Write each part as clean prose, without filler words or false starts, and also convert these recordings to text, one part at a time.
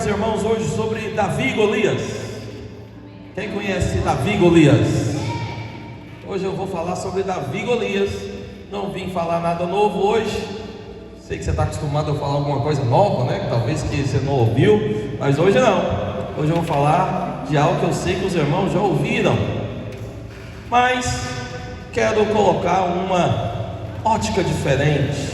os irmãos hoje sobre Davi e Golias. Quem conhece Davi e Golias? Hoje eu vou falar sobre Davi e Golias. Não vim falar nada novo hoje. Sei que você está acostumado a falar alguma coisa nova, né? Talvez que você não ouviu, mas hoje não. Hoje eu vou falar de algo que eu sei que os irmãos já ouviram, mas quero colocar uma ótica diferente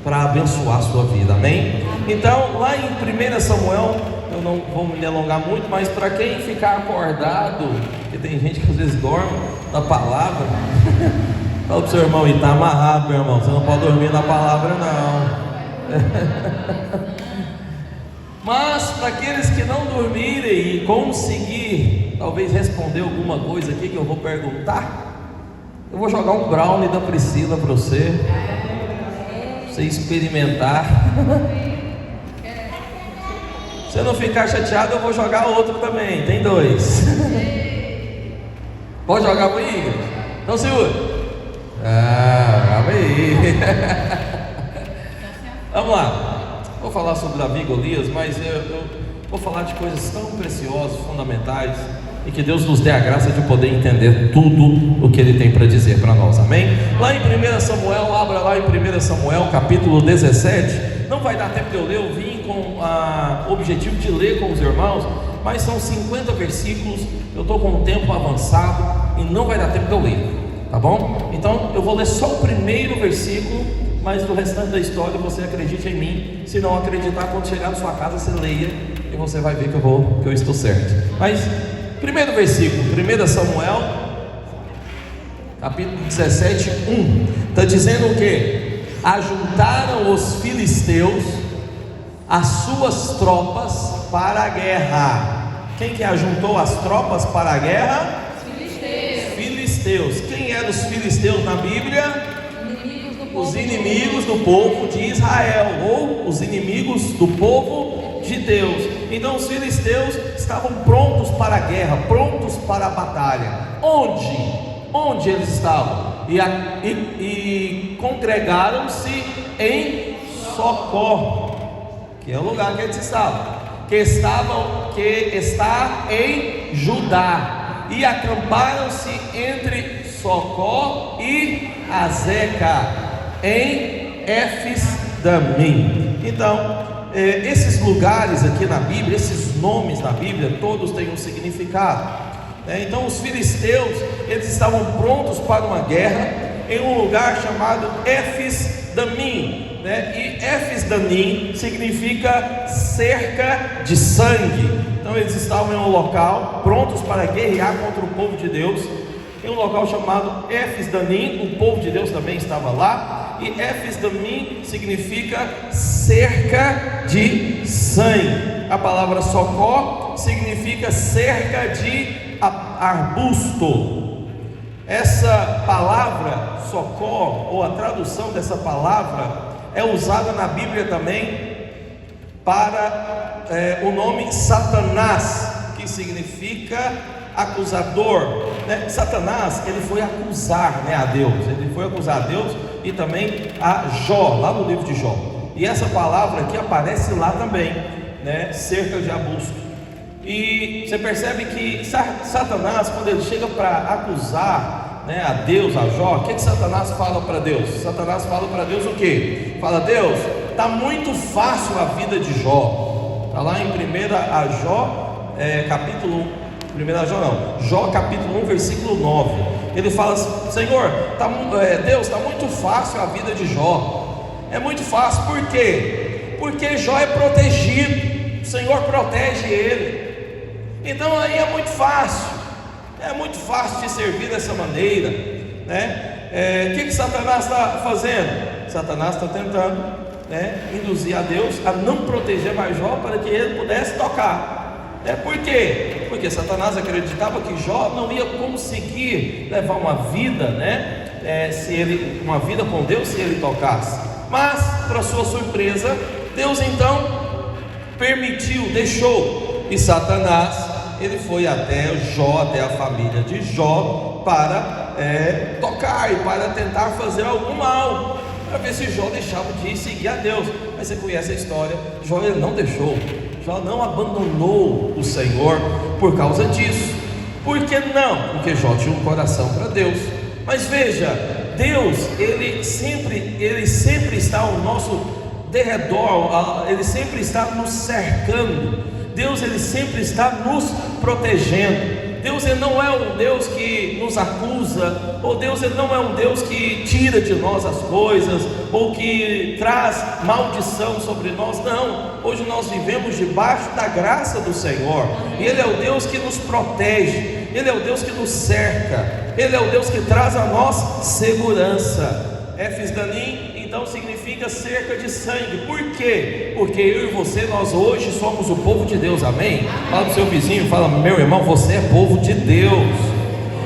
para abençoar a sua vida, amém? Então, lá em 1 Samuel, eu não vou me alongar muito, mas para quem ficar acordado, porque tem gente que às vezes dorme na palavra, fala para o seu irmão, e está amarrado, meu irmão, você não pode dormir na palavra, não. Mas para aqueles que não dormirem e conseguir, talvez responder alguma coisa aqui que eu vou perguntar, eu vou jogar um brownie da Priscila para você experimentar. Se eu não ficar chateado, eu vou jogar outro também, tem 2. Pode jogar para aí? Então segura. Calma aí. Vamos lá. Vou falar sobre Davi e Golias, mas eu vou falar de coisas tão preciosas, fundamentais, e que Deus nos dê a graça de poder entender tudo o que Ele tem para dizer para nós, amém? Lá em 1 Samuel, abra lá em 1 Samuel, capítulo 17. Não vai dar tempo de eu ler, eu vim com o objetivo de ler com os irmãos, mas são 50 versículos, eu estou com um tempo avançado e não vai dar tempo de eu ler, tá bom? Então eu vou ler só o primeiro versículo, mas do restante da história você acredite em mim. Se não acreditar, quando chegar na sua casa você leia e você vai ver que eu estou certo. Mas primeiro versículo, 1 Samuel capítulo 17, 1, está dizendo o que? Ajuntaram os filisteus as suas tropas para a guerra. Quem que ajuntou as tropas para a guerra? Filisteus. Quem eram os filisteus na Bíblia? Os inimigos do povo de Israel, ou os inimigos do povo de Deus. Então os filisteus estavam prontos para a guerra, prontos para a batalha. Onde eles estavam? E congregaram-se em Socó, que é o lugar que eles estavam, que está em Judá, e acamparam-se entre Socó e Azeca, em Éfes-Damim. Então, esses lugares aqui na Bíblia, esses nomes na Bíblia, todos têm um significado. Então, os filisteus, eles estavam prontos para uma guerra em um lugar chamado Éfes-Damim, e Éfes-Damim significa cerca de sangue. Então, eles estavam em um local prontos para guerrear contra o povo de Deus, em um local chamado Éfes-Damim. O povo de Deus também estava lá. E Éfes-Damim significa cerca de sangue. A palavra Socó significa cerca de arbusto. Essa palavra Socó, ou a tradução dessa palavra, é usada na Bíblia também para o nome Satanás, que significa acusador. Satanás, ele foi acusar a Deus, ele foi acusar a Deus e também a Jó, lá no livro de Jó. E essa palavra aqui aparece lá também, cerca de arbusto. E você percebe que Satanás, quando ele chega para acusar a Deus, a Jó, o que Satanás fala para Deus? Satanás fala para Deus o que? Fala: Deus, está muito fácil a vida de Jó. Está lá em 1 Jó, capítulo 1. Jó capítulo 1, versículo 9. Ele fala: Senhor, Deus, está muito fácil a vida de Jó. É muito fácil, por quê? Porque Jó é protegido, o Senhor protege ele. Então aí é muito fácil te servir dessa maneira, O que Satanás está fazendo? Satanás está tentando induzir a Deus a não proteger mais Jó, para que ele pudesse tocar. Por quê? Porque Satanás acreditava que Jó não ia conseguir levar uma vida, uma vida com Deus, se ele tocasse. Mas, para sua surpresa, Deus então deixou, e Satanás, ele foi até Jó, até a família de Jó, para tocar e para tentar fazer algum mal, para ver se Jó deixava de seguir a Deus. Mas você conhece a história, Jó ele não deixou. Jó não abandonou o Senhor por causa disso. Por que não? Porque Jó tinha um coração para Deus. Mas veja, Deus, Ele sempre está ao nosso derredor, Ele sempre está nos cercando. Deus, Ele sempre está nos protegendo. Deus, Ele não é um Deus que nos acusa, ou Deus, Ele não é um Deus que tira de nós as coisas, ou que traz maldição sobre nós. Não, hoje nós vivemos debaixo da graça do Senhor, e Ele é o Deus que nos protege, Ele é o Deus que nos cerca, Ele é o Deus que traz a nós segurança. Efes Danim, então, significa cerca de sangue. Por quê? Porque eu e você, nós hoje somos o povo de Deus, amém? Fala pro seu vizinho, fala: meu irmão, você é povo de Deus.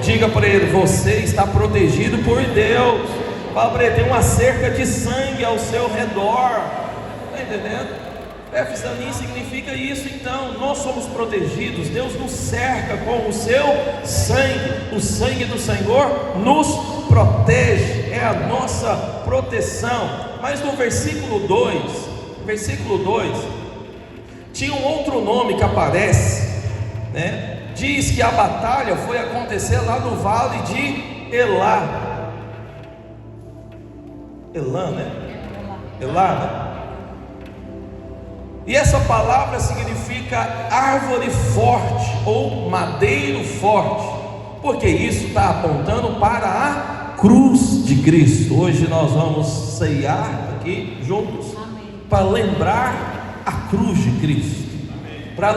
Diga para ele: você está protegido por Deus. Fala para ele: tem uma cerca de sangue ao seu redor. Está entendendo? Efes Danim significa isso. Então, nós somos protegidos, Deus nos cerca com o seu sangue. O sangue do Senhor nos protege, é a nossa proteção. Mas no versículo 2, tinha um outro nome que aparece, né? Diz que a batalha foi acontecer lá no vale de Elá, né? E essa palavra significa árvore forte ou madeiro forte, porque isso está apontando para a cruz de Cristo. Hoje nós vamos ceiar aqui juntos, para lembrar a cruz de Cristo, para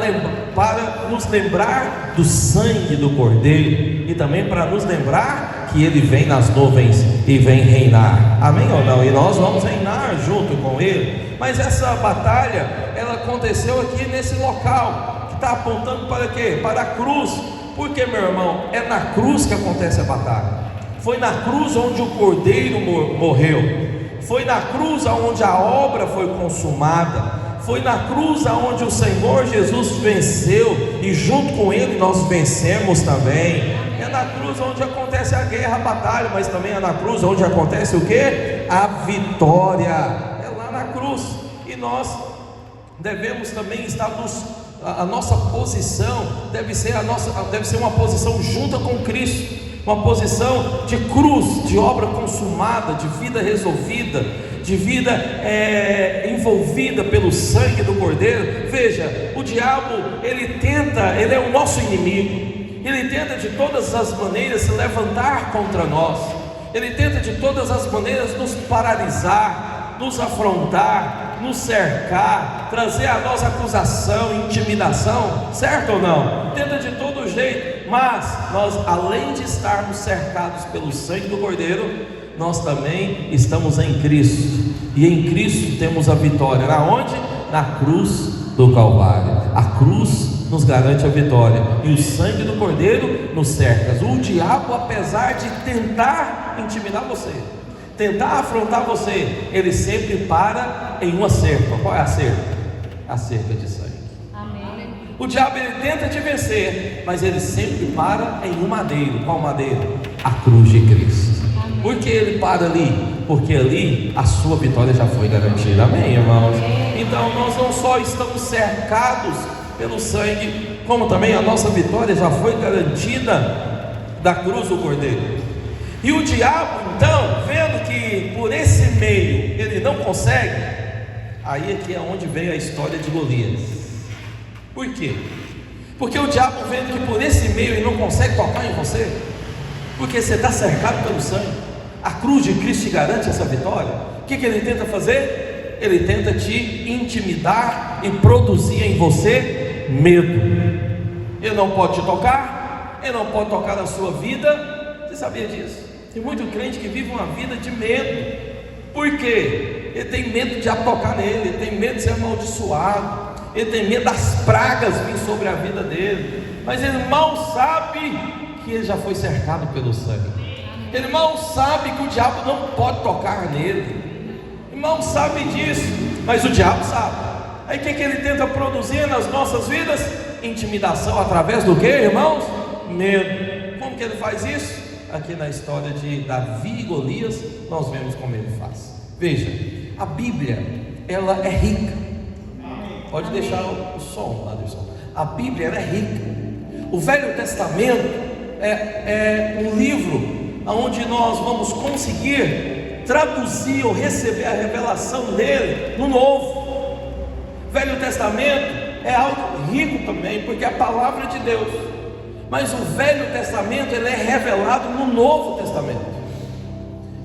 nos lembrar do sangue do Cordeiro, e também para nos lembrar que Ele vem nas nuvens e vem reinar, amém ou não? E nós vamos reinar junto com Ele. Mas essa batalha, ela aconteceu aqui nesse local, que está apontando para quê? Para a cruz. Porque, meu irmão, é na cruz que acontece a batalha. Foi na cruz onde o Cordeiro morreu. Foi na cruz onde a obra foi consumada. Foi na cruz onde o Senhor Jesus venceu, e junto com Ele nós vencemos também. É na cruz onde acontece a guerra, a batalha, mas também é na cruz onde acontece o quê? A vitória. É lá na cruz. E nós devemos também estar a nossa posição deve ser uma posição junta com Cristo, uma posição de cruz, de obra consumada, de vida resolvida, de vida envolvida pelo sangue do Cordeiro. Veja, o diabo, ele é o nosso inimigo, ele tenta de todas as maneiras se levantar contra nós, ele tenta de todas as maneiras nos paralisar, nos afrontar, nos cercar, trazer a nós acusação, intimidação, certo ou não? Tenta de todo jeito, mas nós, além de estarmos cercados pelo sangue do Cordeiro, nós também estamos em Cristo, e em Cristo temos a vitória. Na onde? Na cruz do Calvário. A cruz nos garante a vitória, e o sangue do Cordeiro nos cerca. O diabo, apesar de tentar intimidar você, tentar afrontar você, ele sempre para em uma cerca. Qual é a cerca? A cerca de sangue. Amém. O diabo, ele tenta te vencer, mas ele sempre para em um madeiro. Qual madeiro? A cruz de Cristo. Amém. Por que ele para ali? Porque ali a sua vitória já foi garantida. Amém, irmãos? Então nós não só estamos cercados pelo sangue, como também a nossa vitória já foi garantida da cruz do Cordeiro. E o diabo, então, vendo que por esse meio ele não consegue, aí é que é onde veio a história de Golias. Por quê? Porque o diabo, vendo que por esse meio ele não consegue tocar em você, porque você está cercado pelo sangue, a cruz de Cristo te garante essa vitória. O que ele tenta fazer? Ele tenta te intimidar e produzir em você medo. Ele não pode te tocar, ele não pode tocar na sua vida. Você sabia disso? Tem muito crente que vive uma vida de medo. Por quê? Ele tem medo de tocar nele, ele tem medo de ser amaldiçoado, ele tem medo das pragas vir sobre a vida dele. Mas ele mal sabe que ele já foi cercado pelo sangue. Ele mal sabe que o diabo não pode tocar nele. Ele mal sabe disso, mas o diabo sabe. Aí o que ele tenta produzir nas nossas vidas? Intimidação através do que, irmãos? Medo. Como que ele faz isso? Aqui na história de Davi e Golias, nós vemos como ele faz. Veja, a Bíblia, ela é rica. Pode deixar o som, Anderson. A Bíblia ela é rica. O Velho Testamento é um livro onde nós vamos conseguir traduzir ou receber a revelação dele no Novo. Velho Testamento é algo rico também, porque é a palavra de Deus. Mas o Velho Testamento ele é revelado no Novo Testamento.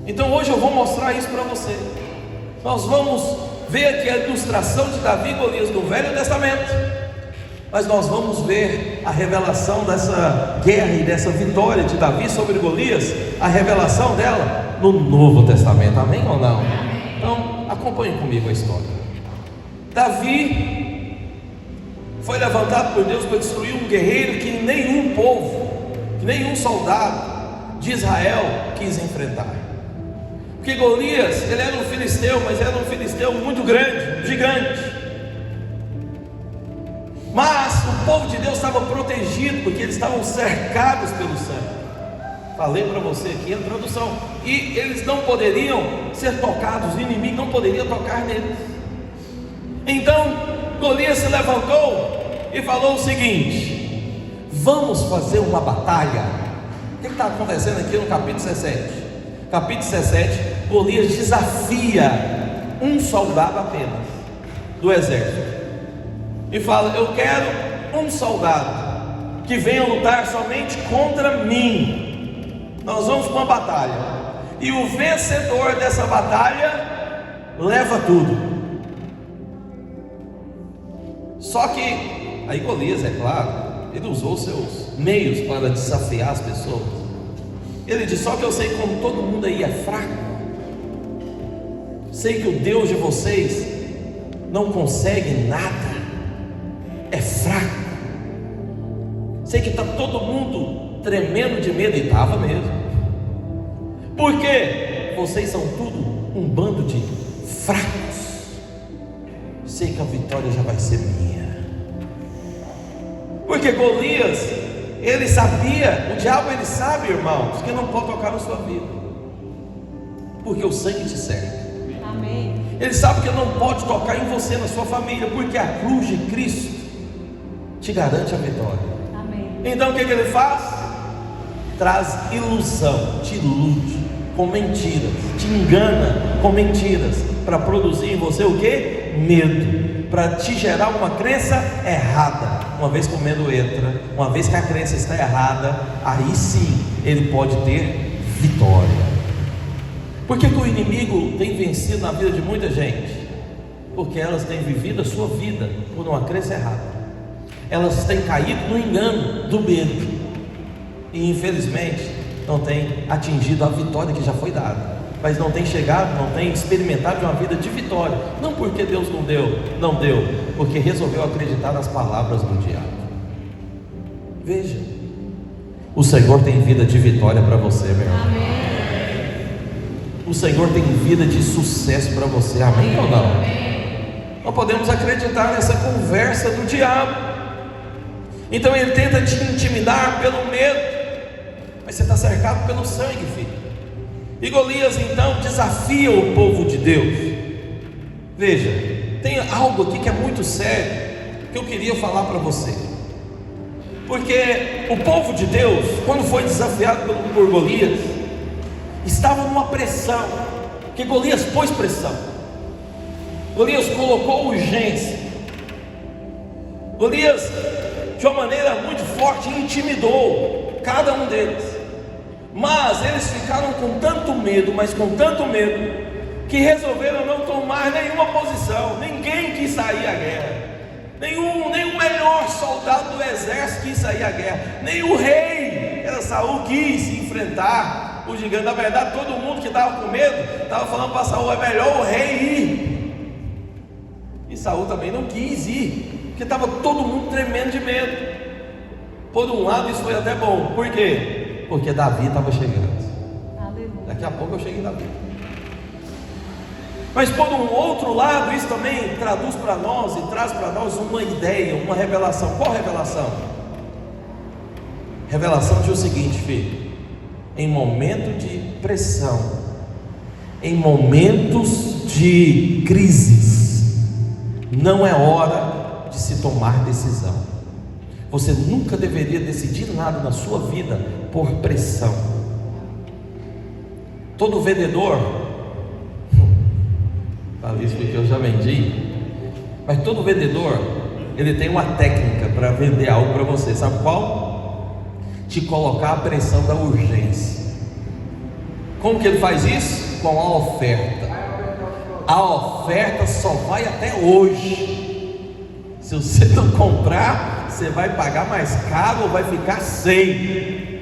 Então hoje eu vou mostrar isso para você. Nós vamos ver aqui a ilustração de Davi e Golias no Velho Testamento, mas nós vamos ver a revelação dessa guerra e dessa vitória de Davi sobre Golias, a revelação dela no Novo Testamento. Amém ou não? Então acompanhe comigo a história. Davi foi levantado por Deus para destruir um guerreiro que nenhum povo, que nenhum soldado de Israel quis enfrentar. Porque Golias, ele era um filisteu, mas era um filisteu muito grande, gigante. Mas o povo de Deus estava protegido, porque eles estavam cercados pelo sangue. Falei para você aqui a introdução. E eles não poderiam ser tocados, o inimigo não poderia tocar neles. Então Golias se levantou e falou o seguinte: vamos fazer uma batalha. O que está acontecendo aqui no capítulo 17? Capítulo 17, Golias desafia um soldado apenas do exército e fala: eu quero um soldado que venha lutar somente contra mim. Nós vamos para uma batalha, e o vencedor dessa batalha leva tudo. Só que aí Golias, é claro, ele usou seus meios para desafiar as pessoas. Ele disse: só que eu sei como todo mundo aí é fraco, sei que o Deus de vocês não consegue nada, é fraco. Sei que está todo mundo tremendo de medo, e estava mesmo, porque vocês são tudo um bando de fracos. Sei que a vitória já vai ser minha. Porque Golias, ele sabia, o diabo ele sabe, irmãos, que não pode tocar na sua vida, porque o sangue te cerca. Amém. Ele sabe que não pode tocar em você, na sua família, porque a cruz de Cristo te garante a vitória. Amém. Então o que ele faz? Traz ilusão, te ilude com mentiras, te engana com mentiras, para produzir em você o que? Medo, para te gerar uma crença errada. Uma vez que o medo entra, uma vez que a crença está errada, aí sim ele pode ter vitória. Por que o inimigo tem vencido na vida de muita gente? Porque elas têm vivido a sua vida por uma crença errada. Elas têm caído no engano do medo, e infelizmente não têm atingido a vitória que já foi dada, mas não tem chegado, não tem experimentado uma vida de vitória. Não porque Deus não deu, porque resolveu acreditar nas palavras do diabo. Veja, o Senhor tem vida de vitória para você, meu irmão. Amém. O Senhor tem vida de sucesso para você, amém ou não? Não podemos acreditar nessa conversa do diabo. Então ele tenta te intimidar pelo medo, mas você está cercado pelo sangue, filho. E Golias então desafia o povo de Deus. Veja, tem algo aqui que é muito sério, que eu queria falar para você. Porque o povo de Deus, quando foi desafiado por Golias, estava numa pressão, que Golias pôs pressão. Golias colocou urgência. Golias, de uma maneira muito forte, intimidou cada um deles. Mas eles ficaram com tanto medo, mas com tanto medo, que resolveram não tomar nenhuma posição. Ninguém quis sair à guerra. Nenhum melhor soldado do exército quis sair à guerra. Nem o rei, que era Saul, quis enfrentar o gigante. Na verdade, todo mundo que estava com medo estava falando para Saul: é melhor o rei ir. E Saul também não quis ir, porque estava todo mundo tremendo de medo. Por um lado isso foi até bom. Por quê? Porque Davi estava chegando. Aleluia. Daqui a pouco eu chego em Davi. Mas por um outro lado, isso também traduz para nós e traz para nós uma ideia, uma revelação. Qual revelação? Revelação diz o seguinte, filho: em momento de pressão, em momentos de crises, não é hora de se tomar decisão. Você nunca deveria decidir nada na sua vida por pressão. Todo vendedor, falo isso porque eu já vendi, mas todo vendedor, ele tem uma técnica para vender algo para você. Sabe qual? Te colocar a pressão da urgência. Como que ele faz isso? Com a oferta. A oferta só vai até hoje. Se você não comprar, você vai pagar mais caro ou vai ficar sem.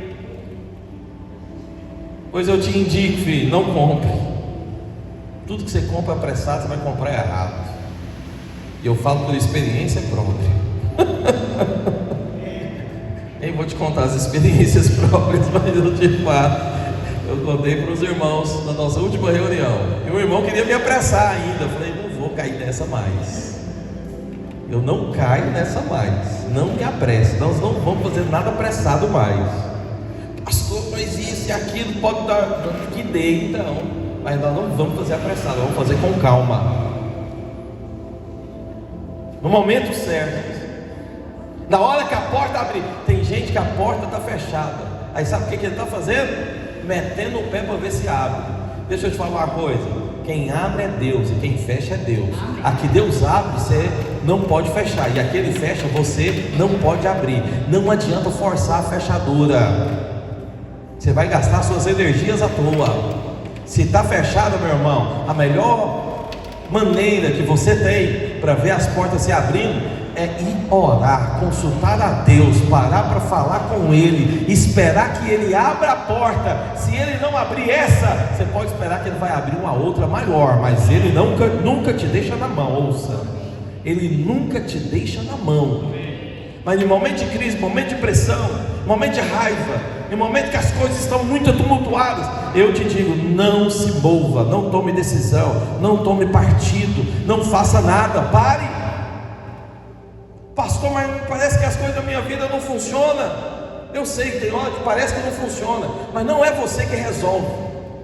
Pois eu te indico, filho, não compre. Tudo que você compra apressado, você vai comprar errado. E eu falo por experiência própria. Nem vou te contar as experiências próprias, mas eu te falo. Eu contei para os irmãos na nossa última reunião. E o irmão queria me apressar ainda. Eu falei, não vou cair nessa mais. Eu não caio nessa mais. Não me apresse. Nós não vamos fazer nada apressado mais. Pastor, mas isso e aquilo pode dar. Que dê então. Mas nós não vamos fazer apressado. Vamos fazer com calma. No momento certo. Na hora que a porta abrir. Tem gente que a porta está fechada. Aí sabe o que ele está fazendo? Metendo o pé para ver se abre. Deixa eu te falar uma coisa: quem abre é Deus e quem fecha é Deus. Aqui Deus abre, você não pode fechar, e aquele fecha, você não pode abrir. Não adianta forçar a fechadura, você vai gastar suas energias à toa. Se está fechado, meu irmão, a melhor maneira que você tem para ver as portas se abrindo é ir orar, consultar a Deus, parar para falar com Ele, esperar que Ele abra a porta. Se Ele não abrir essa, você pode esperar que Ele vai abrir uma outra maior, mas Ele nunca te deixa na mão. Ouça, Ele nunca te deixa na mão. Mas em momento de crise, momento de pressão, momento de raiva, em momento que as coisas estão muito tumultuadas, eu te digo, não se mova, não tome decisão, não tome partido, não faça nada, pare. Pastor, mas parece que as coisas da minha vida não funcionam. Eu sei que tem hora que parece que não funciona, mas não é você que resolve.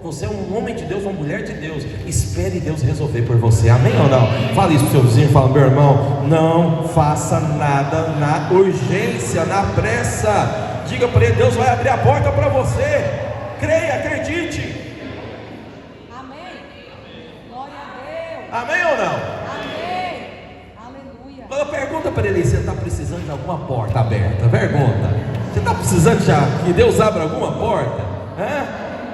Você é um homem de Deus, uma mulher de Deus. Espere Deus resolver por você, amém ou não? Fale isso para o seu vizinho, fala, meu irmão, não faça nada na urgência, na pressa. Diga para ele, Deus vai abrir a porta para você. Creia, acredite. Amém. Glória a Deus. Amém ou não? Agora pergunta para ele, você está precisando de alguma porta aberta? Pergunta. Você está precisando já que Deus abra alguma porta?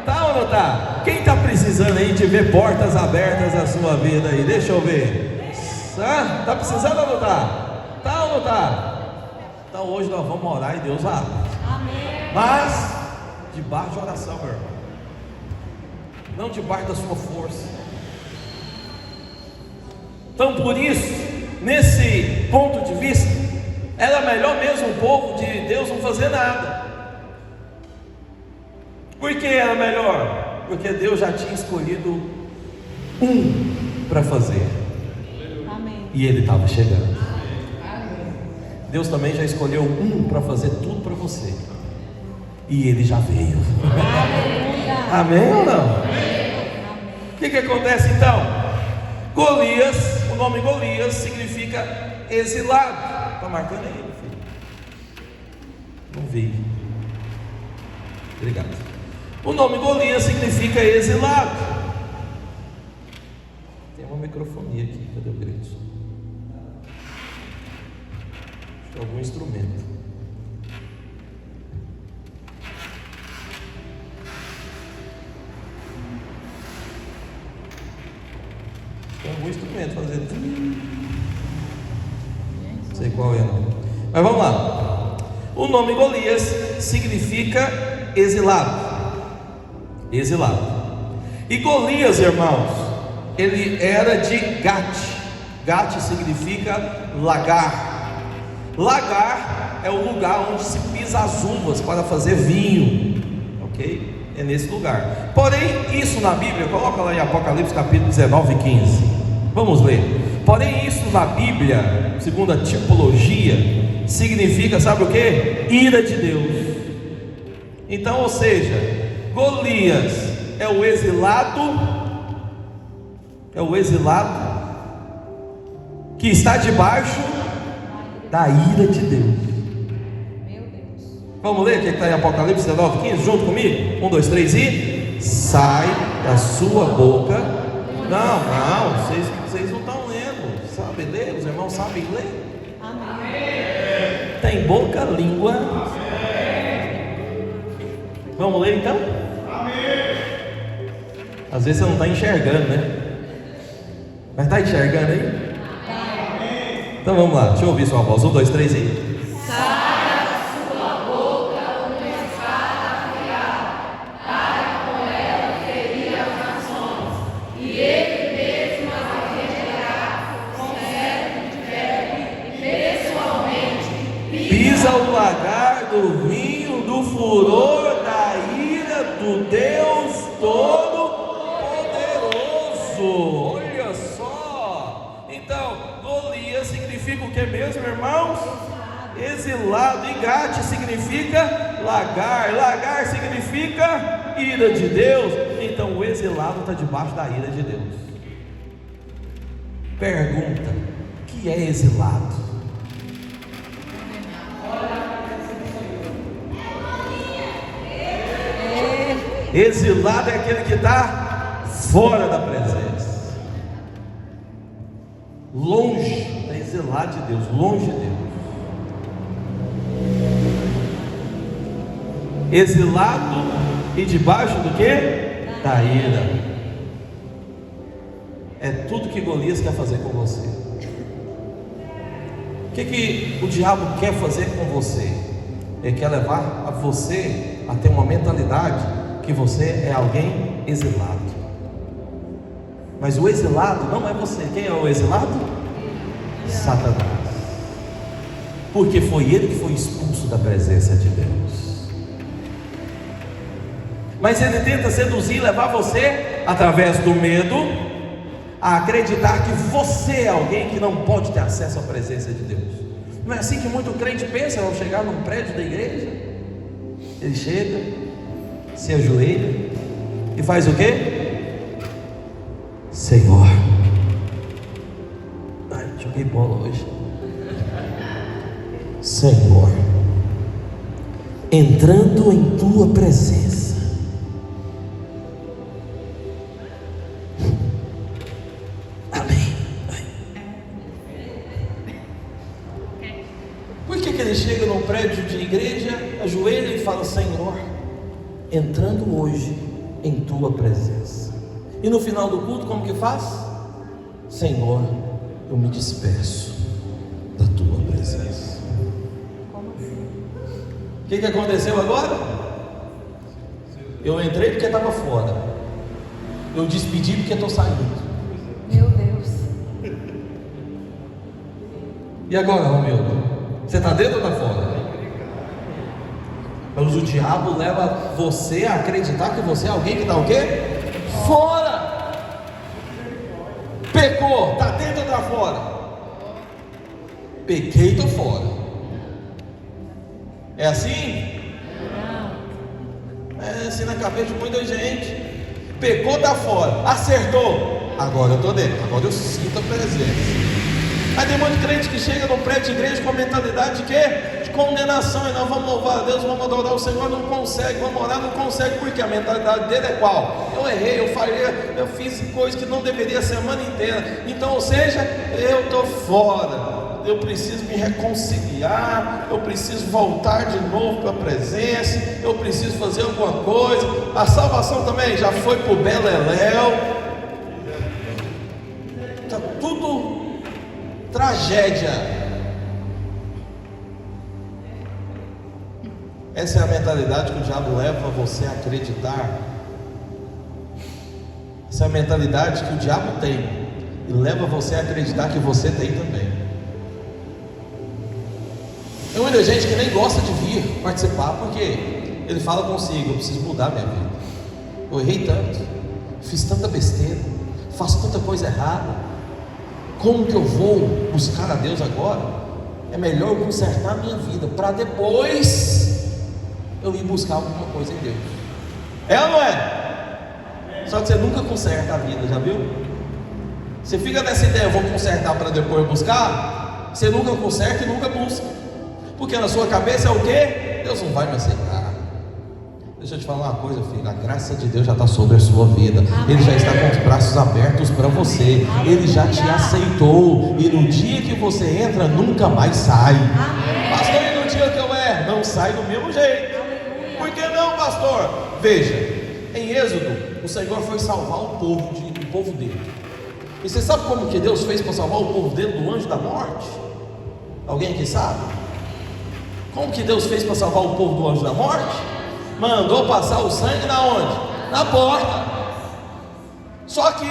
Tá ou não tá? Quem está precisando aí de ver portas abertas na sua vida aí? Deixa eu ver. Está precisando ou não tá? Tá ou não tá? Então hoje nós vamos orar e Deus abre. Amém. Mas debaixo de oração, meu irmão. Não debaixo da sua força. Então por isso, nesse ponto de vista, era melhor mesmo o povo de Deus não fazer nada. Por que era melhor? Porque Deus já tinha escolhido um para fazer. Amém. E ele estava chegando. Deus também já escolheu um para fazer tudo para você. E ele já veio. Amém ou não? O que acontece então? Golias, o nome Golias significa exilado. Está marcando aí, meu filho? Não vi. Obrigado. O nome Golias significa exilado. Tem uma microfonia aqui, cadê o grito? Algum instrumento. Tem algum instrumento fazendo. Não sei qual é não. Mas vamos lá. O nome Golias significa exilado. Exilado. E Golias, irmãos, ele era de Gate. Gate significa lagar. Lagar é o lugar onde se pisa as uvas para fazer vinho, ok? É nesse lugar. Porém, isso na Bíblia, coloca lá em Apocalipse capítulo 19 e 15. Vamos ler. Porém, isso na Bíblia, segundo a tipologia, significa, sabe o que? Ira de Deus. Então, ou seja, Golias é o exilado que está debaixo da ira de Deus. Meu Deus. Vamos ler o que está em Apocalipse 19:15, junto comigo? 1, 2, 3 e sai da sua boca. Não, vocês não estão lendo. Sabem ler? Os irmãos sabem ler? Amém. Tem boca, língua. Vamos ler então? Às vezes você não está enxergando, né? Mas está enxergando aí? Então vamos lá, deixa eu ouvir sua voz. 1, 2, 3 e pisa o lagar do vinho do furor da ira do Deus Todo-Poderoso. Olha só. Então, Golias significa o que mesmo, irmãos? Exilado. E Gate significa lagar. Lagar significa ira de Deus. Então, o exilado está debaixo da ira de Deus. Pergunta: o que é exilado? Exilado é aquele que está fora da presença, longe, é exilado de Deus, longe de Deus. Exilado e debaixo do que? Da ira. É tudo que Golias quer fazer com você. O que o diabo quer fazer com você? Ele quer levar a você a ter uma mentalidade que você é alguém exilado. Mas o exilado não é você. Quem é o exilado? Satanás. Porque foi ele que foi expulso da presença de Deus. Mas ele tenta seduzir e levar você, através do medo, a acreditar que você é alguém que não pode ter acesso à presença de Deus. Não é assim que muito crente pensa ao chegar num prédio da igreja? Ele chega, se ajoelha e faz o quê? Senhor, joguei bola hoje. Senhor, entrando em tua presença, amém. Por que ele chega num prédio de igreja, ajoelha e fala: Senhor, entrando hoje em tua presença. E no final do culto, como que faz? Senhor, eu me despeço da tua presença. O que aconteceu agora? Eu entrei porque estava fora, eu despedi porque estou saindo. Meu Deus. E agora, Romildo? Você está dentro ou está fora? Mas o diabo leva você a acreditar que você é alguém que está o quê? Fora. Pecou, está dentro ou está fora? Pequei e estou fora. É assim? É assim na cabeça de muita gente. Pecou, está fora. Acertou, agora eu estou dentro, agora eu sinto a presença. Aí tem muito crente que chega no prédio de igreja com a mentalidade de quê? De condenação. E nós vamos louvar a Deus, vamos adorar o Senhor, não consegue, vamos orar, não consegue. Porque a mentalidade dele é qual? Eu errei, eu falhei, eu fiz coisas que não deveria a semana inteira. Então, ou seja, eu estou fora. Eu preciso me reconciliar, eu preciso voltar de novo para a presença, eu preciso fazer alguma coisa. A salvação também já foi para o Beleléu. Está tudo tragédia. Essa é a mentalidade que o diabo leva você a acreditar. Essa é a mentalidade que o diabo tem e leva você a acreditar que você tem também. Tem muita gente que nem gosta de vir participar porque ele fala consigo: eu preciso mudar minha vida. Eu errei tanto, fiz tanta besteira, faço tanta coisa errada. Como que eu vou buscar a Deus agora? É melhor eu consertar a minha vida para depois eu ir buscar alguma coisa em Deus. É ou não é? Só que você nunca conserta a vida, já viu? Você fica nessa ideia: eu vou consertar para depois buscar. você nunca conserta e nunca busca, porque na sua cabeça é o quê? Deus não vai me aceitar. Deixa eu te falar uma coisa, filho, a graça de Deus já está sobre a sua vida. Ele já está com os braços abertos para você. Ele já te aceitou, e no dia que você entra, nunca mais sai. Pastor, e no dia que eu erro? Não sai do mesmo jeito. Por que não, pastor? Veja, em Êxodo, o Senhor foi salvar o povo dele. E você sabe como que Deus fez para salvar o povo dele do anjo da morte? Alguém aqui sabe? Como que Deus fez para salvar o povo do anjo da morte? Mandou passar o sangue na onde? Na porta. Só que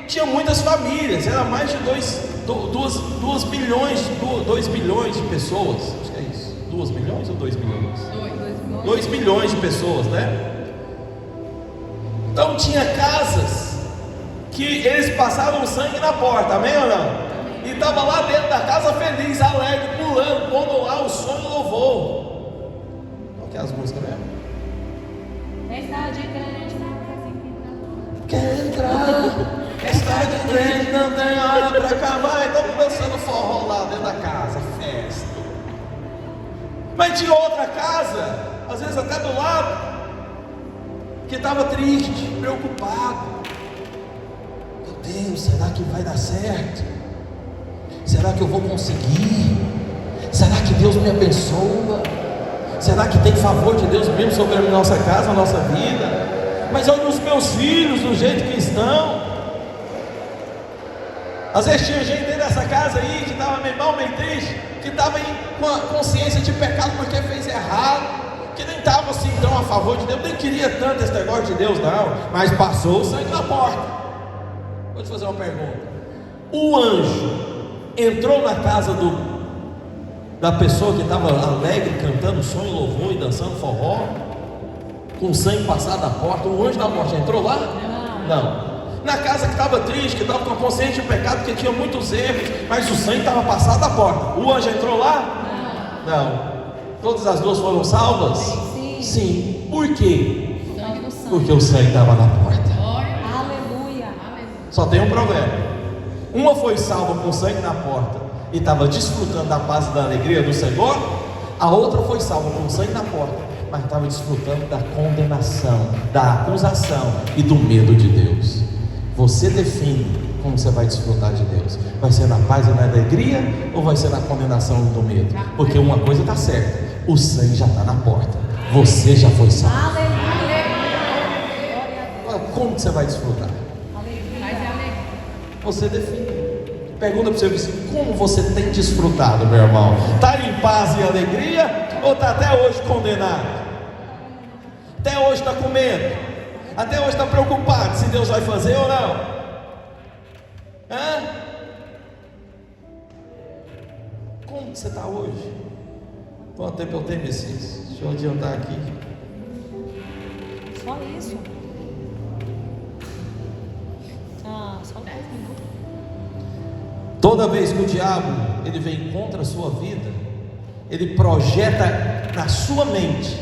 tinha muitas famílias, era mais de 2 bilhões de pessoas. Acho que é isso. 2 milhões ou 2 bilhões? 2 bilhões de pessoas, né? Então tinha casas que eles passavam o sangue na porta, amém ou não? E estava lá dentro da casa feliz, alegre, pulando, pondo lá o som e o louvor. Qual que é as músicas mesmo? Está de crente, Quer entrar, está de crente, não tem hora para acabar. Então dançando forró lá dentro da casa, festa. Mas tinha outra casa, às vezes até do lado, que estava triste, preocupado. Meu Deus, será que vai dar certo? Será que eu vou conseguir? Será que Deus me abençoa? Será que tem favor de Deus mesmo sobre a nossa casa, a nossa vida? Mas olha os meus filhos do jeito que estão. Às vezes tinha gente dentro dessa casa aí que estava meio mal, meio triste, que estava com a consciência de pecado porque fez errado, que nem estava assim tão a favor de Deus, nem queria tanto esse negócio de Deus não, mas passou o sangue na porta. Vou te fazer uma pergunta. O anjo entrou na casa da pessoa que estava alegre, cantando som e louvor e dançando forró, com sangue passado da porta. O anjo da morte entrou lá? Não. Na casa que estava triste, que estava com a consciência de pecado, porque tinha muitos erros, mas o sangue estava passado da porta. O anjo entrou lá? Não. Todas as duas foram salvas? Sim. Por quê? Porque o sangue estava na porta. Aleluia. Só tem um problema. Uma foi salva com sangue na porta e estava desfrutando da paz e da alegria do Senhor. A outra foi salva com sangue na porta, mas estava desfrutando da condenação, da acusação e do medo de Deus. Você define como você vai desfrutar de Deus. Vai ser na paz e na alegria, ou vai ser na condenação e no medo? Porque uma coisa está certa: o sangue já está na porta, você já foi salvo. Agora, como que você vai desfrutar? Você define. Pergunta para você assim: como você tem desfrutado, meu irmão? Está em paz e alegria, ou está até hoje condenado? Até hoje está com medo? Até hoje está preocupado se Deus vai fazer ou não? Como que você está hoje? Quanto tempo eu tenho, Messias? Deixa eu adiantar aqui. Só isso. Só 10 minutos. Toda vez que o diabo ele vem contra a sua vida, ele projeta na sua mente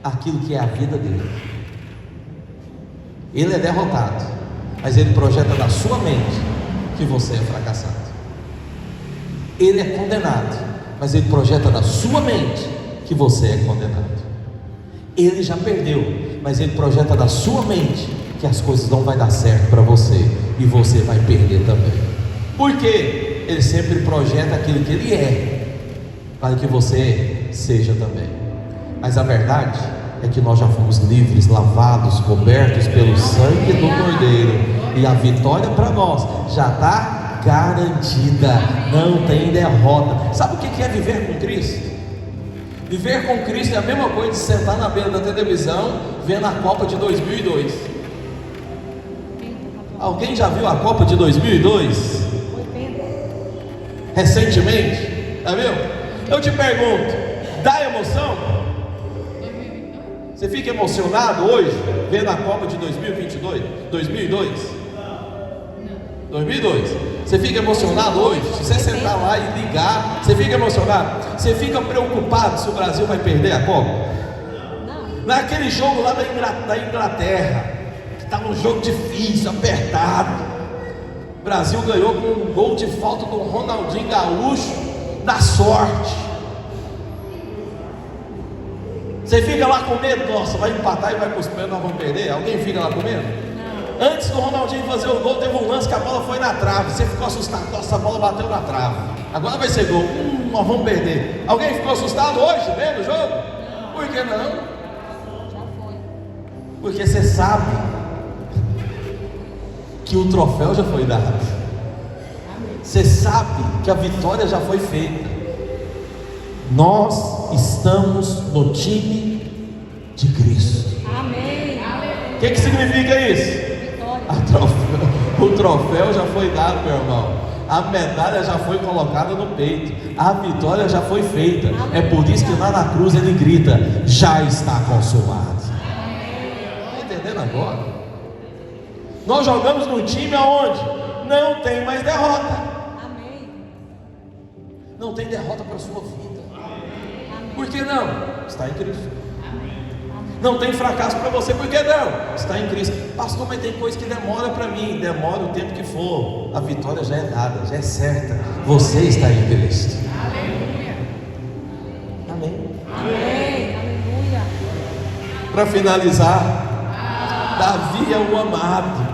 aquilo que é a vida dele. Ele é derrotado, mas ele projeta na sua mente que você é fracassado. Ele é condenado, mas ele projeta na sua mente que você é condenado. Ele já perdeu, mas ele projeta na sua mente que as coisas não vai dar certo para você, e você vai perder também. Por quê? Ele sempre projeta aquilo que ele é, para que você seja também. Mas a verdade é que nós já fomos livres, lavados, cobertos pelo sangue do Cordeiro, e a vitória para nós já está garantida, não tem derrota. Sabe o que é viver com Cristo? Viver com Cristo é a mesma coisa de sentar na beira da televisão vendo a Copa de 2002. Alguém já viu a Copa de 2002? Recentemente? Já viu? Eu te pergunto, dá emoção? Você fica emocionado hoje vendo a Copa de 2022? 2002? 2002. Você fica emocionado hoje? Se você sentar lá e ligar, você fica emocionado? Você fica preocupado se o Brasil vai perder a Copa? Não. Naquele jogo lá da Inglaterra, que estava um jogo difícil, apertado, o Brasil ganhou com um gol de falta do Ronaldinho Gaúcho. da sorte. Você fica lá com medo, nossa, vai empatar e vai para os pés, nós vamos perder. Alguém fica lá com medo? Não. Antes do Ronaldinho fazer o gol, teve um lance que a bola foi na trave. Você ficou assustado, nossa, a bola bateu na trave. Agora vai ser gol, nós vamos perder. Alguém ficou assustado hoje, vendo o jogo? Não. Por que não? Já foi. Porque você sabe que o troféu já foi dado. Você sabe que a vitória já foi feita. Nós estamos no time de Cristo. Amém. O que significa isso? Vitória. O troféu já foi dado, meu irmão. A medalha já foi colocada no peito. A vitória já foi feita. É por isso que lá na cruz ele grita: já está consumado. Está entendendo agora? Nós jogamos num time aonde não tem mais derrota. Amém. Não tem derrota para a sua vida. Amém. Por que não? Está em Cristo. Não tem fracasso para você, por que não? Está em Cristo. Pastor, mas tem coisa que demora para mim. Demora o tempo que for. A vitória já é dada, já é certa. Você está em Cristo. Aleluia. Amém. Amém. Aleluia. Para finalizar, Davi é o amado.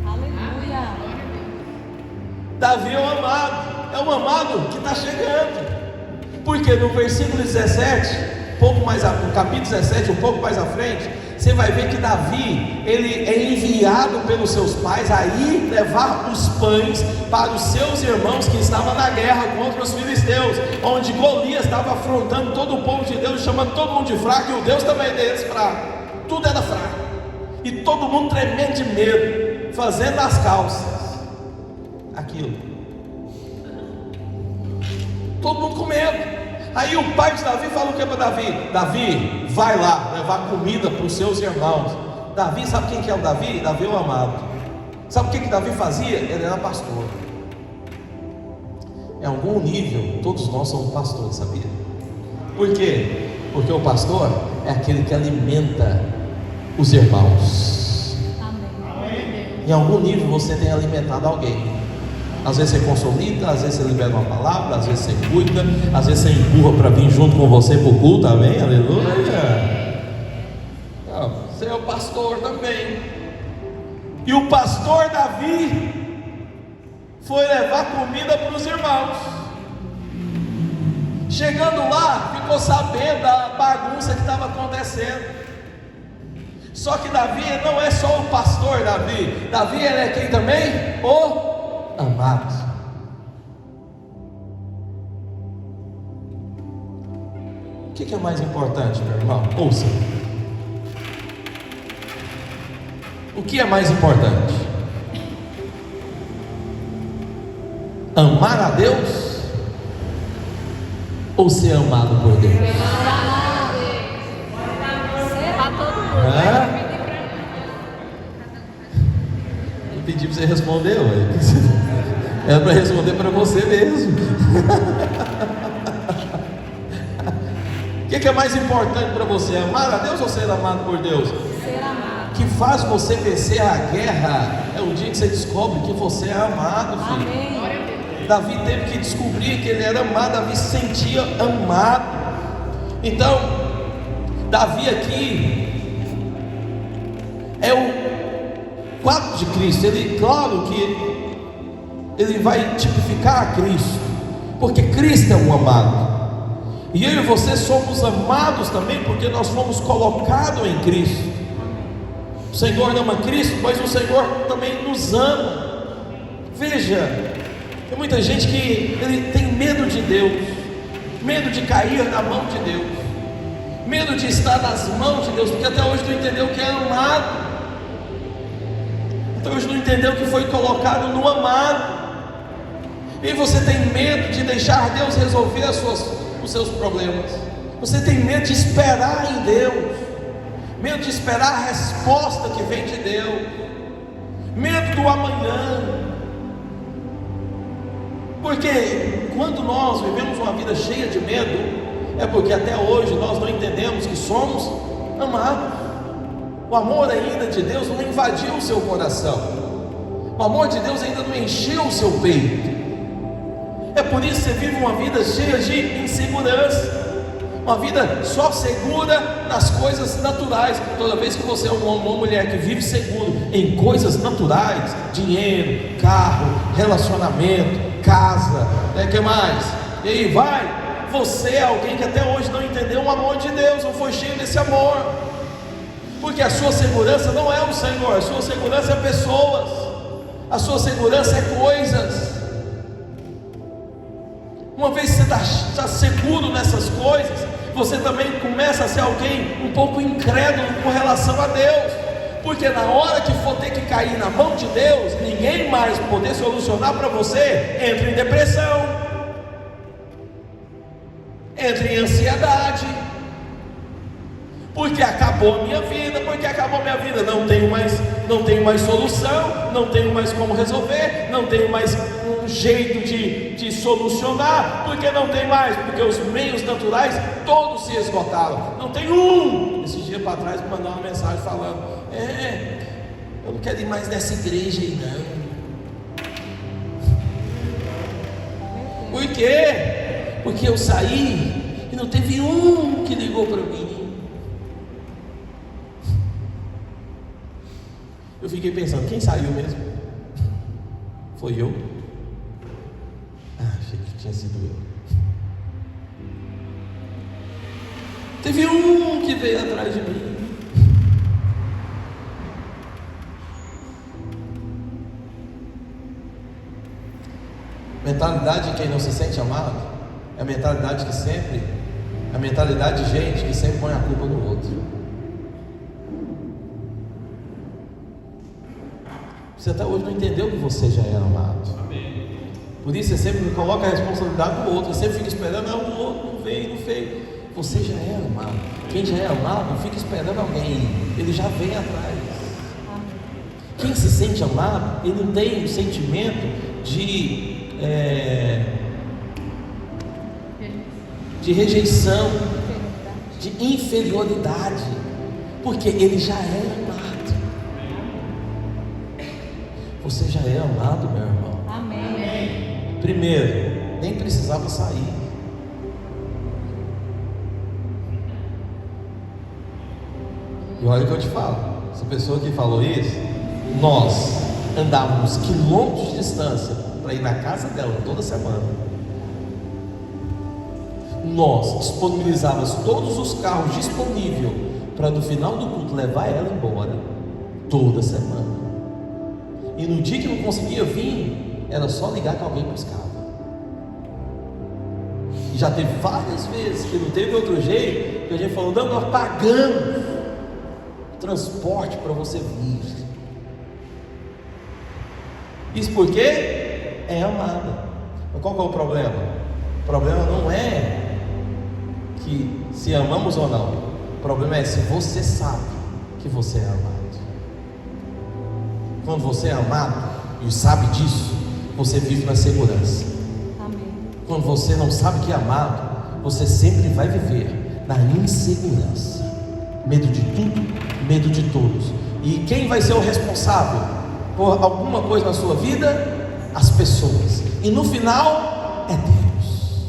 Aleluia. Davi é o amado. É o amado que está chegando. Porque no versículo 17, no capítulo 17, um pouco mais à frente, você vai ver que Davi, ele é enviado pelos seus pais a ir levar os pães para os seus irmãos que estavam na guerra contra os filisteus, onde Golias estava afrontando todo o povo de Deus, chamando todo mundo de fraco, e o Deus também deles fraco. Tudo era fraco, e todo mundo tremendo de medo, fazendo nas calças aquilo, todo mundo com medo. Aí o pai de Davi fala o que para Davi? Davi, vai lá levar comida para os seus irmãos. Davi, sabe quem que é o Davi? Davi é o amado. Sabe o que Davi fazia? Ele era pastor. Em algum nível, todos nós somos pastores, sabia? Por quê? Porque o pastor é aquele que alimenta os irmãos. Amém. Em algum nível você tem alimentado alguém. Às vezes você consolida, às vezes você libera uma palavra, às vezes você cuida, às vezes você empurra para vir junto com você para o culto, amém? Aleluia! Você é o pastor também. E o pastor Davi foi levar comida para os irmãos. Chegando lá, ficou sabendo da bagunça que estava acontecendo. Só que Davi não é só o pastor Davi. Davi ele é quem também? O amado. O que é mais importante, meu irmão? Ouça. O que é mais importante? Amar a Deus ou ser amado por Deus? Eu pedi para você responder, era para responder para você mesmo. O que é mais importante para você? Amar a Deus ou ser amado por Deus? Ser amado. O que faz você vencer a guerra é o dia que você descobre que você é amado, filho. Amém. Davi teve que descobrir que ele era amado. Davi se sentia amado. Então, Davi aqui é o quadro de Cristo. Ele, claro que ele vai tipificar a Cristo, porque Cristo é um amado. E eu e você somos amados também, porque nós fomos colocados em Cristo. O Senhor ama Cristo, mas o Senhor também nos ama. Veja, tem muita gente que ele tem medo de Deus, medo de cair na mão de Deus, medo de estar nas mãos de Deus, porque até hoje não entendeu que é amado, até hoje não entendeu que foi colocado no amado. E você tem medo de deixar Deus resolver os seus problemas. Você tem medo de esperar em Deus, medo de esperar a resposta que vem de Deus, medo do amanhã. Porque quando nós vivemos uma vida cheia de medo, é porque até hoje nós não entendemos que somos amados. O amor ainda de Deus não invadiu o seu coração, o amor de Deus ainda não encheu o seu peito. É por isso que você vive uma vida cheia de insegurança, uma vida só segura nas coisas naturais. Toda vez que você é um homem ou uma mulher que vive seguro em coisas naturais, dinheiro, carro, relacionamento, casa, que mais? E aí vai, você é alguém que até hoje não entendeu o amor de Deus, não foi cheio desse amor, porque a sua segurança não é o Senhor, a sua segurança é pessoas, a sua segurança é coisas. Uma vez que você está seguro nessas coisas, você também começa a ser alguém um pouco incrédulo com relação a Deus, porque na hora que for ter que cair na mão de Deus, ninguém mais poder solucionar para você, entra em depressão, entra em ansiedade, porque acabou a minha vida, não tenho mais solução, não tenho mais como resolver, não tenho mais um jeito de solucionar, porque os meios naturais todos se esgotaram, não tem um. Esse dia para trás me mandou uma mensagem falando: eu não quero ir mais nessa igreja aí não. Por quê? Porque eu saí e não teve um que ligou para mim. Eu fiquei pensando, quem saiu mesmo? Foi eu? Achei que tinha sido eu. Teve um que veio atrás de mim. Mentalidade de quem não se sente amado é a mentalidade de gente que sempre põe a culpa no outro. Você até hoje não entendeu que você já é amado. Por isso você sempre coloca a responsabilidade no outro. Você sempre fica esperando, o outro não veio, não fez. Você já é amado. Quem já é amado não fica esperando alguém, ele já vem atrás. Quem se sente amado, ele não tem o sentimento de rejeição, de inferioridade, porque ele já é amado. Você já é amado, meu irmão. Amém. Primeiro, nem precisava sair. E olha o que eu te falo, essa pessoa que falou isso, nós andávamos quilômetros de distância para ir na casa dela toda semana. Nós disponibilizávamos todos os carros disponíveis para no final do culto levar ela embora toda semana. E no dia que não conseguia vir, era só ligar que alguém buscava. E já teve várias vezes que não teve outro jeito, que a gente falou: não, nós pagamos transporte para você vir. Isso porque é amada. Mas qual que é o problema? O problema não é que se amamos ou não. O problema é se você sabe que você é amado. Quando você é amado e sabe disso, você vive na segurança. Amém. Quando você não sabe que é amado, você sempre vai viver na insegurança, medo de tudo, medo de todos. E quem vai ser o responsável por alguma coisa na sua vida? As pessoas. E no final é Deus.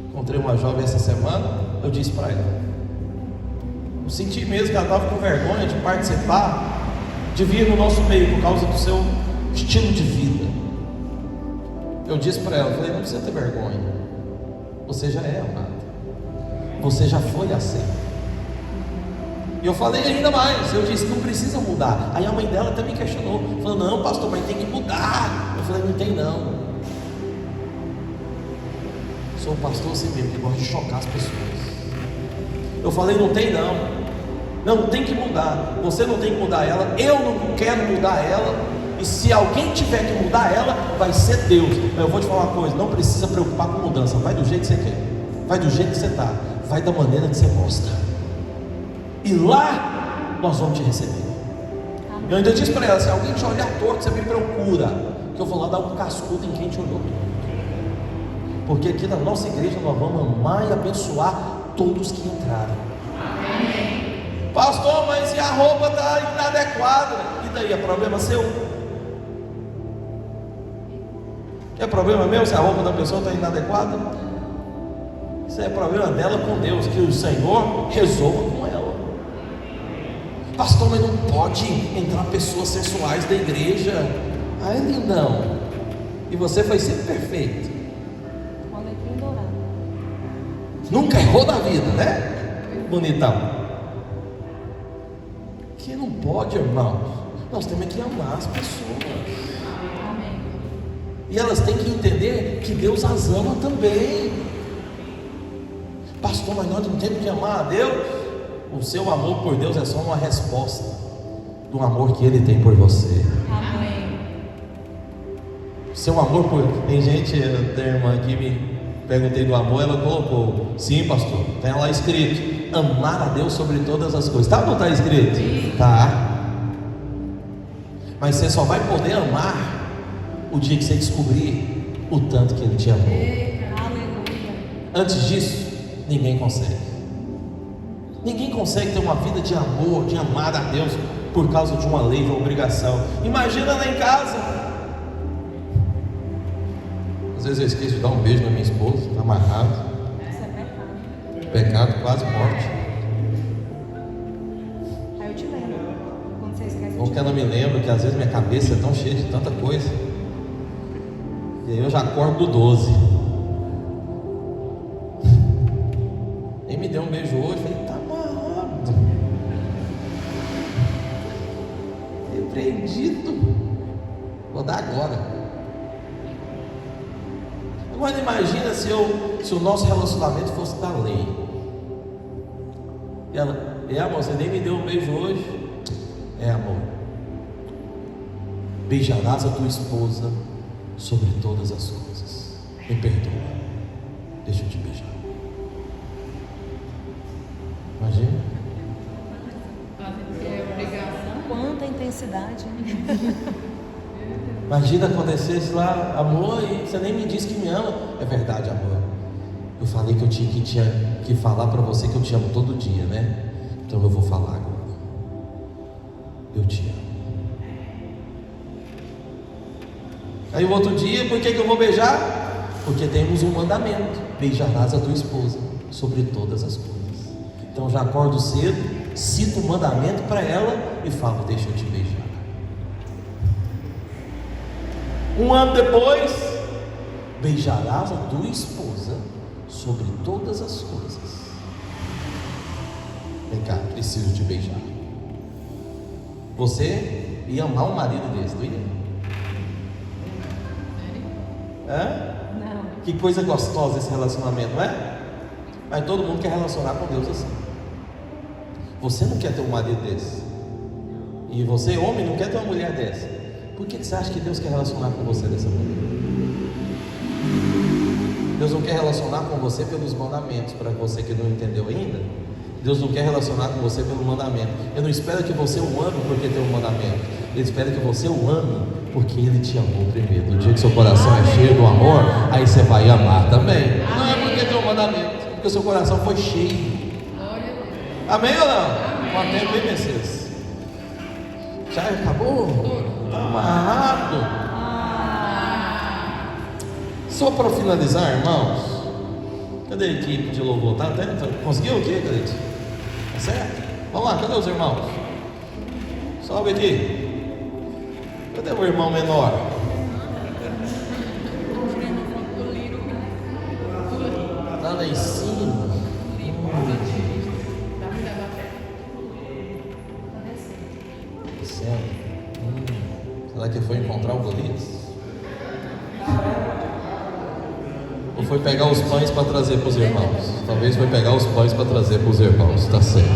Encontrei uma jovem essa semana, eu disse para ela, eu senti mesmo que ela estava com vergonha de participar, de vir no nosso meio por causa do seu estilo de vida. Eu disse para ela, falei: não precisa ter vergonha, você já é amado, você já foi aceito. E eu falei ainda mais, eu disse: não precisa mudar. Aí a mãe dela até me questionou, falou: não, pastor, mas tem que mudar. Eu falei: não tem não. Sou um pastor assim mesmo, que gosta de chocar as pessoas. Eu falei: não tem não. Não tem que mudar. Você não tem que mudar ela, eu não quero mudar ela. E se alguém tiver que mudar ela, vai ser Deus. Eu vou te falar uma coisa: não precisa preocupar com mudança. Vai do jeito que você quer, vai do jeito que você está, vai da maneira que você gosta, e lá nós vamos te receber. Eu ainda disse para ela: se alguém te olhar torto, você me procura, que eu vou lá dar um cascudo em quem te olhou torto. Porque aqui na nossa igreja nós vamos amar e abençoar todos que entrarem. Amém. Pastor, mas e a roupa está inadequada? E daí, é problema seu? É problema meu se a roupa da pessoa está inadequada? Isso é problema dela com Deus, que o Senhor resolva com ela. Pastor, mas não pode entrar pessoas sensuais da igreja. Ah, é lindão. E você foi sempre perfeito. Alecrim dourado. Nunca errou na vida, né? Bonitão. Que não pode, irmãos. Nós temos que amar as pessoas. Amém. E elas têm que entender que Deus as ama também. Pastor, mas nós não temos que amar a Deus. O seu amor por Deus é só uma resposta do amor que Ele tem por você. Amém. Seu amor por... Tem gente, tem irmã aqui, me perguntei do amor, ela colocou: sim, pastor, tem lá escrito, amar a Deus sobre todas as coisas. Tá ou não está escrito? Sim. Tá. Mas você só vai poder amar o dia que você descobrir o tanto que Ele te amou. Aleluia. Antes disso, ninguém consegue. Ninguém consegue ter uma vida de amor, de amar a Deus por causa de uma lei, de uma obrigação. Imagina lá em casa. Às vezes eu esqueço de dar um beijo na minha esposa, está amarrado. Isso é pecado. Pecado, quase morte. Aí eu te lembro. Quando você esquece, eu Ou te que ela me lembra que às vezes minha cabeça é tão cheia de tanta coisa. E aí eu já acordo do 12. Ele me deu um beijo hoje, eu falei, tá amarrado. Repreendido. Vou dar agora. Agora imagina se o nosso relacionamento fosse da lei. E ela, amor, você nem me deu um beijo hoje. É, amor. Beijarás a tua esposa sobre todas as coisas. Me perdoa. Deixa eu te beijar. Imagina. É obrigação. Quanta intensidade. Imagina acontecesse lá, amor, e você nem me disse que me ama. É verdade, amor. Eu falei que eu tinha que falar para você que eu te amo todo dia, né? Então eu vou falar agora. Eu te amo. Aí o outro dia, por que eu vou beijar? Porque temos um mandamento: beijarás a tua esposa sobre todas as coisas. Então já acordo cedo, cito o mandamento para ela e falo: deixa eu te beijar. Um ano depois, beijarás a tua esposa sobre todas as coisas. Vem cá, preciso te beijar. Você ia amar um marido desse, não ia? Hã? Não. Que coisa gostosa esse relacionamento, não é? Mas todo mundo quer relacionar com Deus assim. Você não quer ter um marido desse. E você, homem, não quer ter uma mulher dessa. Por que você acha que Deus quer relacionar com você dessa maneira? Deus não quer relacionar com você pelos mandamentos. Para você que não entendeu ainda, Deus não quer relacionar com você pelo mandamento. Ele não espera que você o ame porque tem um mandamento. Ele espera que você o ame porque Ele te amou primeiro. No dia que seu coração é cheio do amor, aí você vai amar também. Não é porque tem um mandamento, é porque o seu coração foi cheio. Amém ou não? Quanto tempo, hein, Messias? Já acabou? Está amarrado. Só para finalizar, irmãos, cadê a equipe de louvor? Tá? Conseguiu o quê, Cleide? Tá certo? Vamos lá, cadê os irmãos? Sobe aqui. Cadê o irmão menor? Tá lá em cima. Será que foi encontrar o Golias? Ou foi pegar os pães para trazer para os irmãos? Talvez foi pegar os pães para trazer para os irmãos, está certo.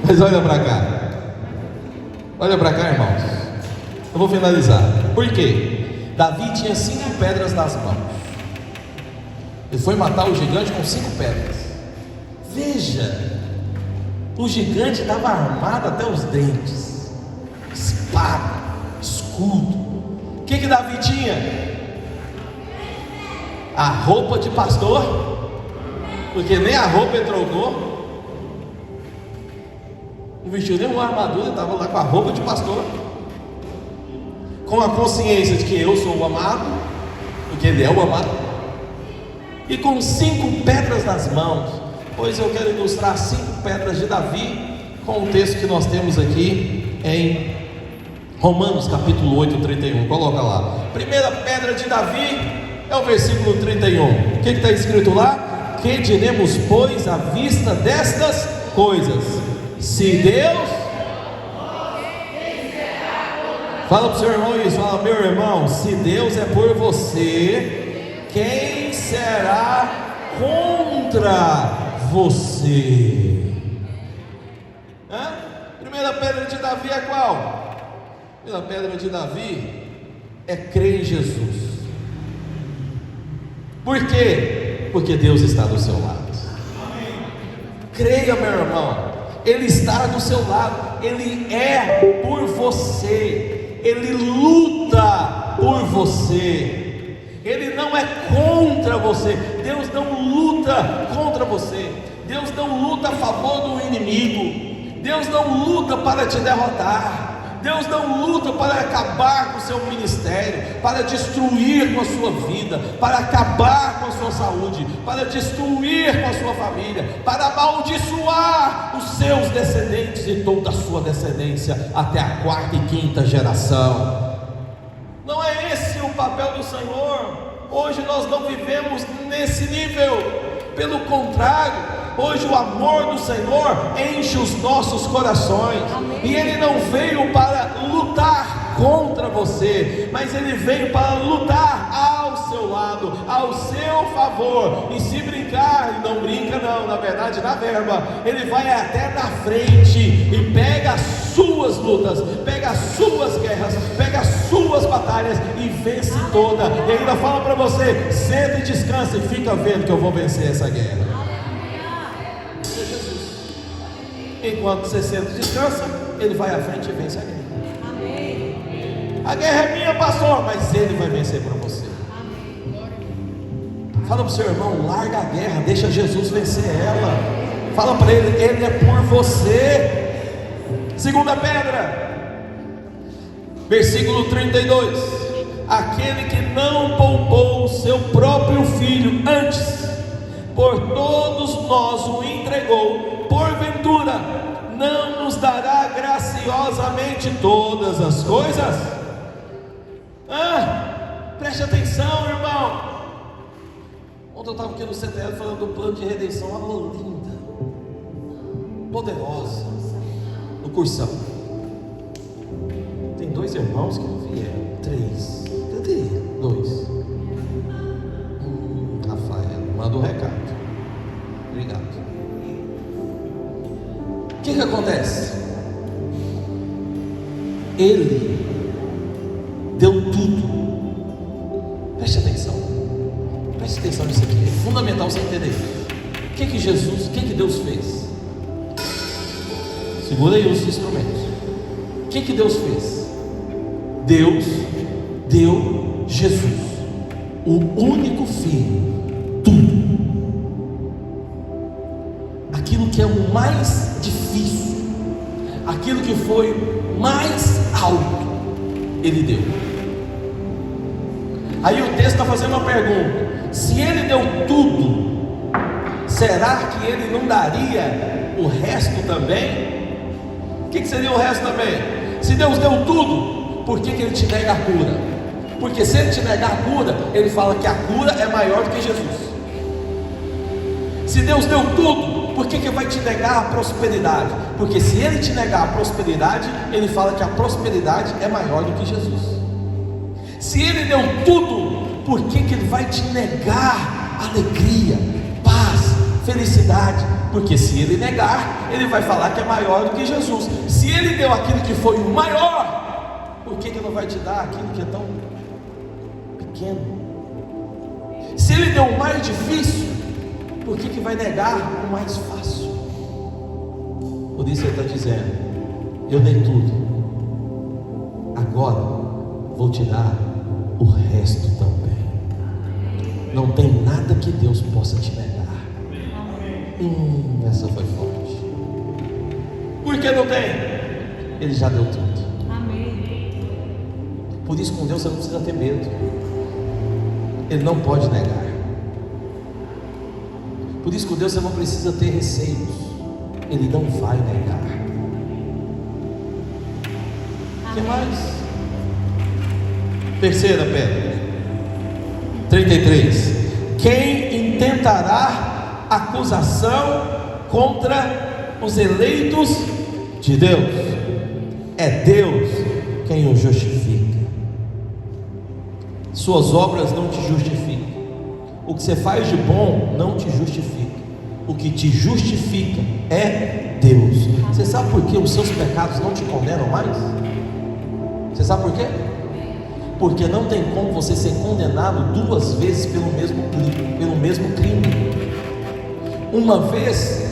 Mas olha para cá. Olha para cá, irmãos. Eu vou finalizar. Por quê? Davi tinha 5 pedras nas mãos. Ele foi matar o gigante com 5 pedras. Veja, o gigante estava armado até os dentes. Espada, escudo. O que Davi tinha? A roupa de pastor, porque nem a roupa ele trocou. Não vestiu nenhuma armadura, estava lá com a roupa de pastor. com a consciência de que eu sou o amado, porque ele é o amado, e com 5 pedras nas mãos. Pois eu quero ilustrar 5 pedras de Davi com o texto que nós temos aqui em Romanos capítulo 8, 31. Coloca lá. Primeira pedra de Davi é o versículo 31. O que está escrito lá? Que diremos, pois, à vista destas coisas? Se Deus... Fala para o seu irmão isso, fala: meu irmão, se Deus é por você, quem será contra você? Primeira pedra de Davi é qual? Primeira pedra de Davi é crer em Jesus. Por quê? Porque Deus está do seu lado. Creia, meu irmão, Ele está do seu lado, Ele é por você, Ele luta por você, Ele não é contra você. Deus não luta contra você, Deus não luta a favor do inimigo, Deus não luta para te derrotar, Deus não luta para acabar com o seu ministério, para destruir com a sua vida, para acabar com a sua saúde, para destruir com a sua família, para amaldiçoar os seus descendentes e toda a sua descendência até a 4ª e 5ª geração. Não é esse o papel do Senhor. Hoje nós não vivemos nesse nível, pelo contrário, hoje o amor do Senhor enche os nossos corações. Amém. E Ele não veio para lutar contra você, mas Ele veio para lutar ao seu lado, ao seu favor. E se brincar, e não brinca não, na verdade, na verba, Ele vai até na frente e pega as suas lutas, pega as suas guerras, pega as suas batalhas e vence toda. E ainda fala para você: senta e descansa e fica vendo que eu vou vencer essa guerra. Enquanto você senta e descansa, Ele vai à frente e vence a guerra. Amém. A guerra é minha, pastor, mas Ele vai vencer para você. Amém. Fala para o seu irmão: larga a guerra, deixa Jesus vencer ela. Fala para ele: Ele é por você. Segunda pedra, versículo 32: aquele que não poupou o seu próprio filho, antes por todos nós o entregou, porventura não nos dará graciosamente todas as coisas? Preste atenção, irmão. Ontem eu estava aqui no CTL falando do plano de redenção, uma aula linda, poderosa, no cursão. Tem 2 irmãos que não vieram, 3, cadê? 2. Rafael, manda um recado. Obrigado. O que acontece? Ele deu tudo. Preste atenção nisso aqui, é fundamental você entender. O que Deus fez? Segura aí os instrumentos. O que Deus fez? Deus deu Jesus, o único filho, tudo. Aquilo que é o mais difícil, aquilo que foi mais alto, Ele deu. Aí o texto está fazendo uma pergunta: se Ele deu tudo, será que Ele não daria o resto também? O que seria o resto também? Se Deus deu tudo, por que Ele te nega a cura? Porque se Ele te negar a cura, Ele fala que a cura é maior do que Jesus. Se Deus deu tudo, por que vai te negar a prosperidade? Porque se Ele te negar a prosperidade, Ele fala que a prosperidade é maior do que Jesus. Se Ele deu tudo, por que Ele vai te negar alegria, paz, felicidade? Porque se Ele negar, Ele vai falar que é maior do que Jesus. Se Ele deu aquilo que foi o maior, por que Ele não vai te dar aquilo que é tão pequeno? Se Ele deu o mais difícil, por que vai negar o mais fácil? Por isso Ele está dizendo: eu dei tudo, agora vou te dar o resto também. Não tem nada que Deus possa te negar. Essa foi forte. Por que não tem? Ele já deu tudo. Amém. Por isso, com Deus você não precisa ter medo. Ele não pode negar. Por isso, com Deus você não precisa ter receios. Ele não vai negar. O que mais? Terceira pedra, 33. Quem intentará acusação contra os eleitos de Deus? É Deus quem os justifica. Suas obras não te justificam. O que você faz de bom não te justifica. O que te justifica é Deus. Você sabe por que os seus pecados não te condenam mais? Você sabe por quê? Porque não tem como você ser condenado duas vezes pelo mesmo crime. Uma vez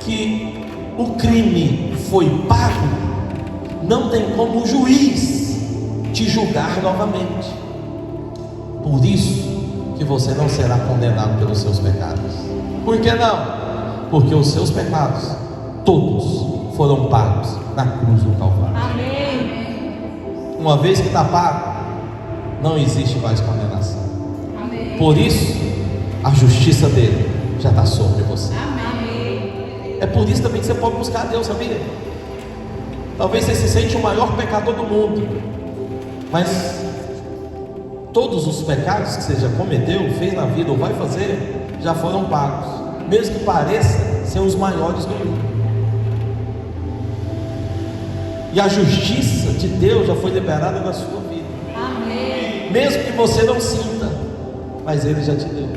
que o crime foi pago, não tem como o juiz te julgar novamente. Por isso que você não será condenado pelos seus pecados. Por que não? Porque os seus pecados todos foram pagos na cruz do Calvário. Amém. Uma vez que está pago, não existe mais condenação. Amém. Por isso, a justiça dele já está sobre você. Amém. É por isso também que você pode buscar a Deus, sabia? Talvez você se sente o maior pecador do mundo, mas todos os pecados que você já cometeu, fez na vida ou vai fazer, já foram pagos, mesmo que pareça ser os maiores do mundo. E a justiça de Deus já foi liberada na sua vida. Amém. Mesmo que você não sinta, mas Ele já te deu.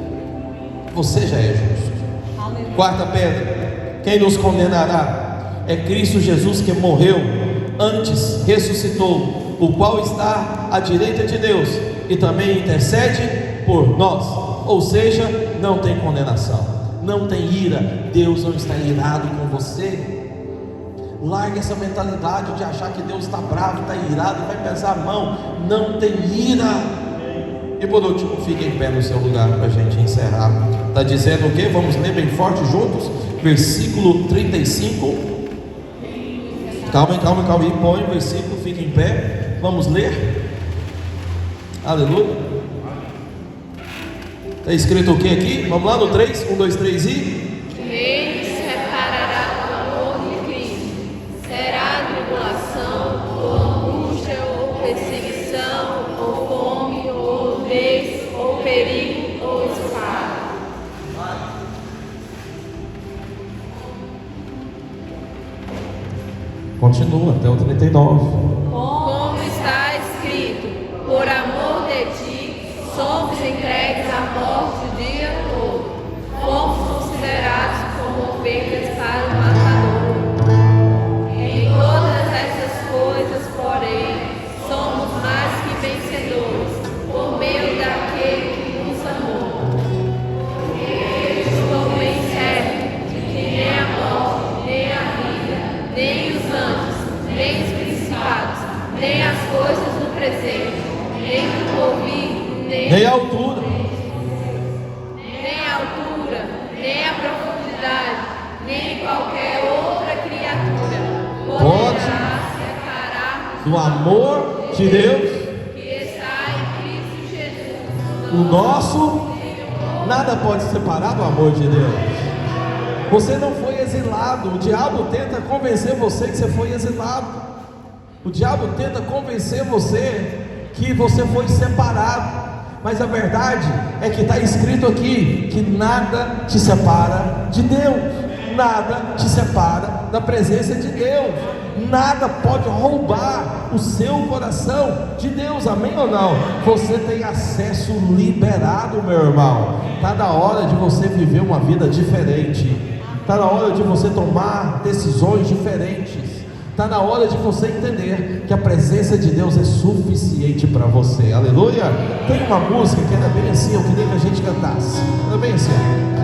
Você já é justo. Aleluia. Quarta pedra: quem nos condenará? É Cristo Jesus, que morreu, antes ressuscitou, o qual está à direita de Deus e também intercede por nós. Ou seja, não tem condenação, não tem ira. Deus não está irado com você. Largue essa mentalidade de achar que Deus está bravo, está irado, vai pesar a mão. Não tem ira. E por último, fique em pé no seu lugar para a gente encerrar. Está dizendo o que? Vamos ler bem forte juntos. Versículo 35. Calma aí, põe o versículo, fique em pé. Vamos ler. Aleluia. Está escrito o que aqui? Vamos lá no 3, 1, 2, 3 e... Quem nos separará do amor de Cristo? Será tribulação, ou angústia, ou perseguição, ou fome, ou nudez, ou perigo, ou espada. Continua até o 39. Como está escrito, por amor de ti, somos entregues à morte o dia todo. Fomos considerados como ovelhas para o matador. Em todas essas coisas, porém, somos mais que vencedores, por meio daquele que nos amou. Estou bem certo de que nem a morte, nem a vida, nem os anjos, nem os principados, nem as coisas do presente, nem do porvir, nem a altura, nem a altura, nem a profundidade, nem qualquer outra criatura poderá separar do amor de Deus, que está em Cristo Jesus. o nosso. Nada pode separar do amor de Deus. Você não foi exilado. O diabo tenta convencer você que você foi exilado. O diabo tenta convencer você que você foi separado. Mas a verdade é que está escrito aqui que nada te separa de Deus. Nada te separa da presença de Deus. Nada pode roubar o seu coração de Deus, amém ou não? Você tem acesso liberado, meu irmão. Está na hora de você viver uma vida diferente. Está na hora de você tomar decisões diferentes. Está na hora de você entender que a presença de Deus é suficiente para você. Aleluia. Tem uma música que era bem assim, eu queria que a gente cantasse. Era bem assim.